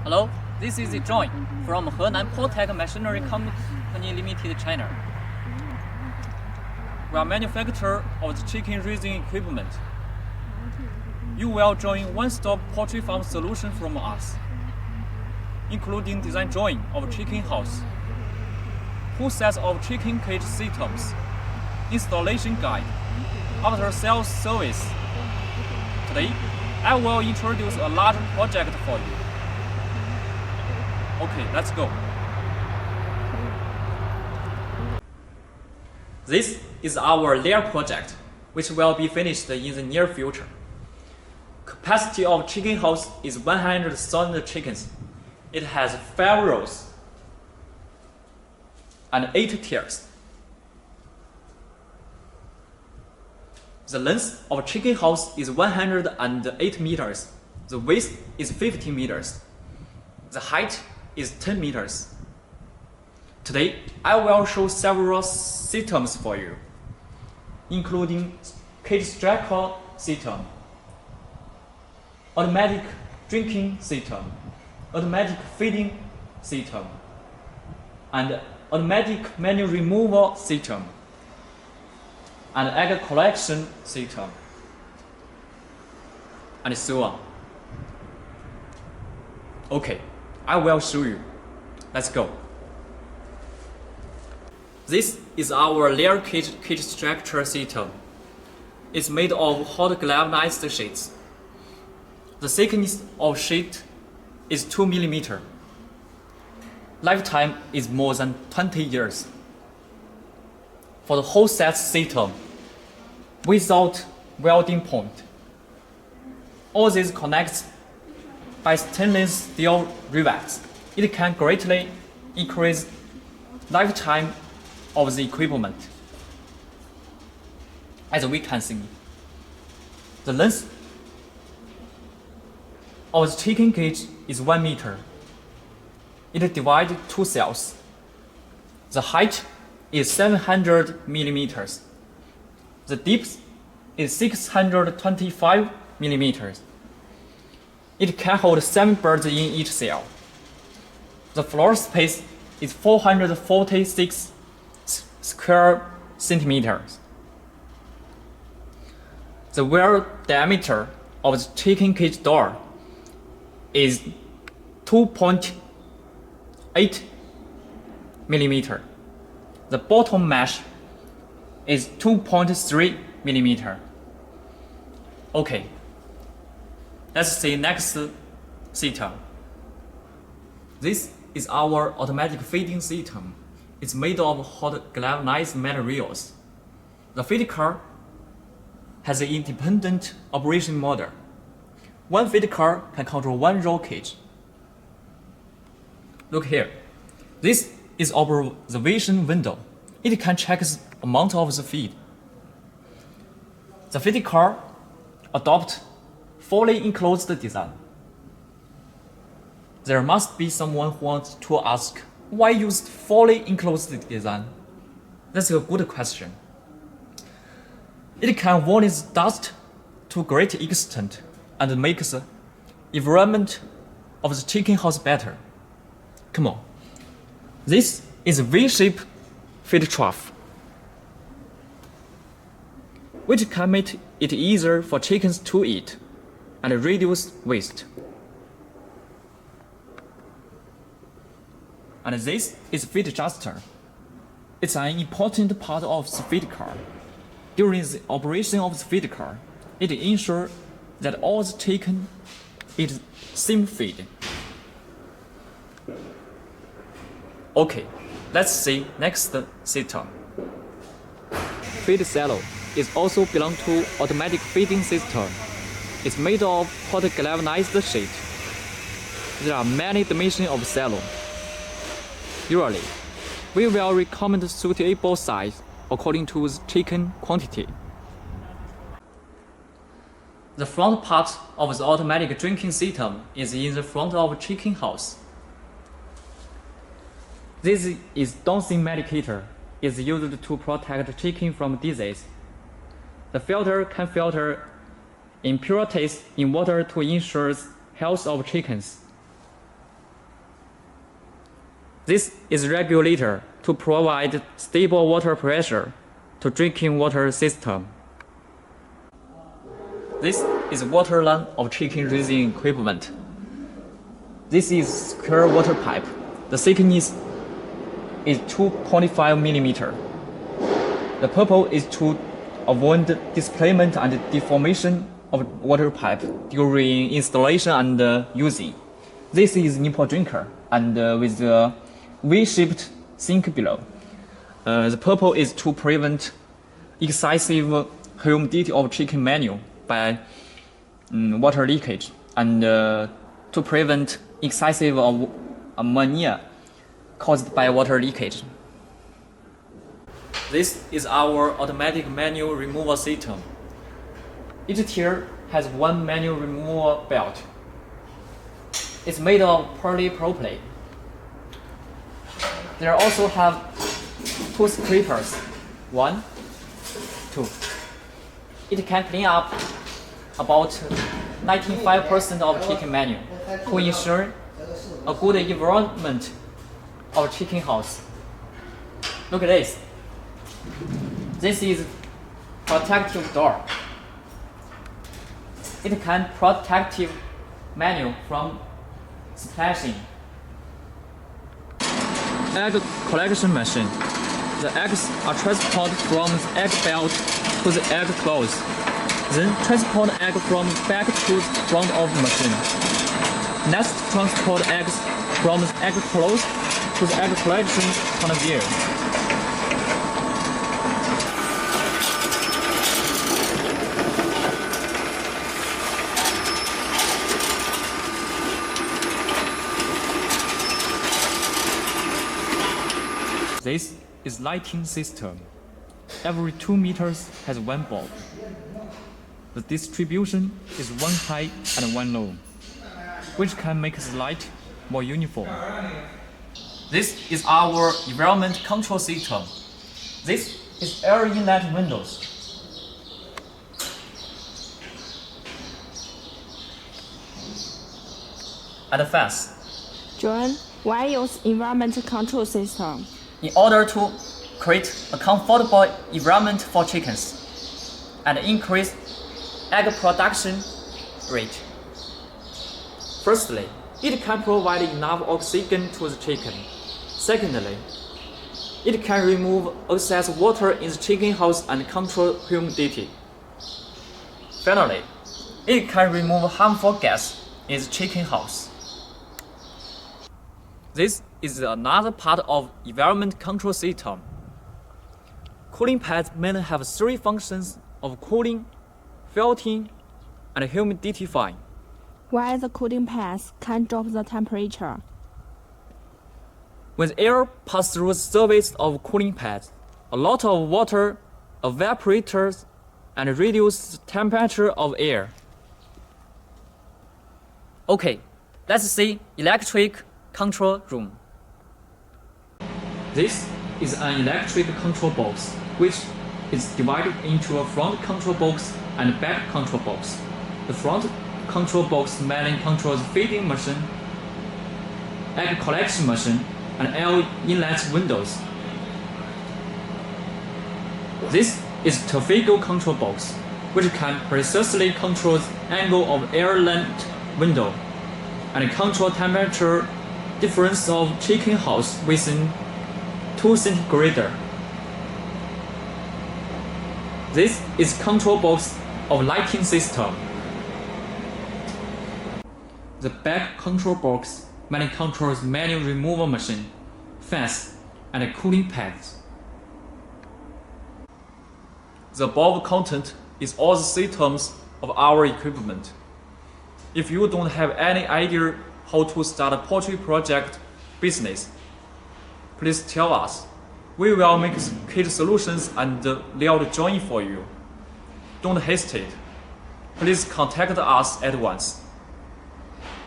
Hello, this is Joy from Henan Portec Machinery Company Limited, China. We are manufacturer of the chicken raising equipment. You will join one-stop poultry farm solution from us, including design drawing of chicken house, full set of chicken cage systems, installation guide, after-sales service. Today, I will introduce a large project for you. Okay, let's go. This is our layer project, which will be finished in the near future. Capacity of chicken house is 100,000 chickens. It has 5 rows and 8 tiers. The length of chicken house is 108 meters. The width is 50 meters. The height is 10 meters. Today, I will show several systems for you, including cage striker system, automatic drinking system, automatic feeding system, and automatic manure removal system, and egg collection system, and so on. Okay, I will show you. Let's go. This is our layer cage structure system. It's made of hot galvanized sheets. The thickness of sheet is 2 mm. Lifetime is more than 20 years. For the whole set system, without welding point, all these connects by stainless steel rivets. It can greatly increase lifetime of the equipment. As we can see, the length of the chicken cage is 1 meter. It divides 2 cells. The height is 700 millimeters. The depth is 625 millimeters. It can hold 7 birds in each cell. The floor space is 446 square centimeters. The wheel diameter of the chicken cage door is 2.8 millimeter. The bottom mesh is 2.3 millimeter. Okay, let's see next system. This is our automatic feeding system. It's made of hot galvanized materials. The feed car has an independent operation motor. One feed car can control 1 row cage. Look here. This is observation window. It can check the amount of the feed. The feed car adopts fully enclosed design. There must be someone who wants to ask, why use fully enclosed design? That's a good question. It can warn dust to a great extent and makes the environment of the chicken house better. Come on. This is a V-shaped feed trough, which can make it easier for chickens to eat and reduce waste. And this is feed adjuster. It's an important part of the feed car. During the operation of the feed car, it ensures that all the chicken eat same feed. Okay, let's see next system. Feed silo is also belong to automatic feeding system. It's made of hot galvanized sheet. There are many dimensions of silo. Usually, we will recommend suitable size according to the chicken quantity. The front part of the automatic drinking system is in the front of the chicken house. This is dosing medicator. It's used to protect chicken from disease. The filter can filter impurities in water to ensure health of chickens. This is regulator to provide stable water pressure to drinking water system. This is water line of chicken raising equipment. This is square water pipe. The thickness is 2.5 millimeter. The purpose is to avoid displacement and deformation of water pipe during installation and using. This is nipple drinker and with a V-shaped sink below. The purpose is to prevent excessive humidity of chicken manure by water leakage and to prevent excessive ammonia caused by water leakage. This is our automatic manure removal system. Each tier has one manure removal belt. It's made of polypropylene. There also have two scrapers. 1, 2. It can clean up about 95% of chicken manure to ensure a good environment of chicken house. Look at this. This is protective door. It can protect manure from splashing. Egg collection machine. The eggs are transported from the egg belt to the egg close. Then transport egg from back to the front of the machine. Next, transport eggs from the egg close to the egg collection conveyor. This is lighting system. Every 2 meters has one bulb. The distribution is one high and one low, which can make the light more uniform. This is our environment control system. This is air inlet windows. And fans. John, why use environment control system? In order to create a comfortable environment for chickens and increase egg production rate. Firstly, it can provide enough oxygen to the chicken. Secondly, it can remove excess water in the chicken house and control humidity. Finally, it can remove harmful gas in the chicken house. This is another part of environment control system. Cooling pads mainly have 3 functions of cooling, filtering, and humidifying. Why the cooling pads can drop the temperature? When air passes through the surface of cooling pads, a lot of water evaporates and reduces the temperature of air. Okay, let's see electric control room. This is an electric control box, which is divided into a front control box and back control box. The front control box mainly controls feeding machine, egg collection machine, and air inlet windows. This is Tafigo control box, which can precisely control the angle of air inlet window and control temperature difference of chicken house within 2 centigrade. This is control box of lighting system. The back control box mainly controls manure removal machine, fans, and cooling pads. The above content is all the systems of our equipment. If you don't have any idea how to start a poultry project business, please tell us. We will make kit solutions and layout drawing for you. Don't hesitate. Please contact us at once.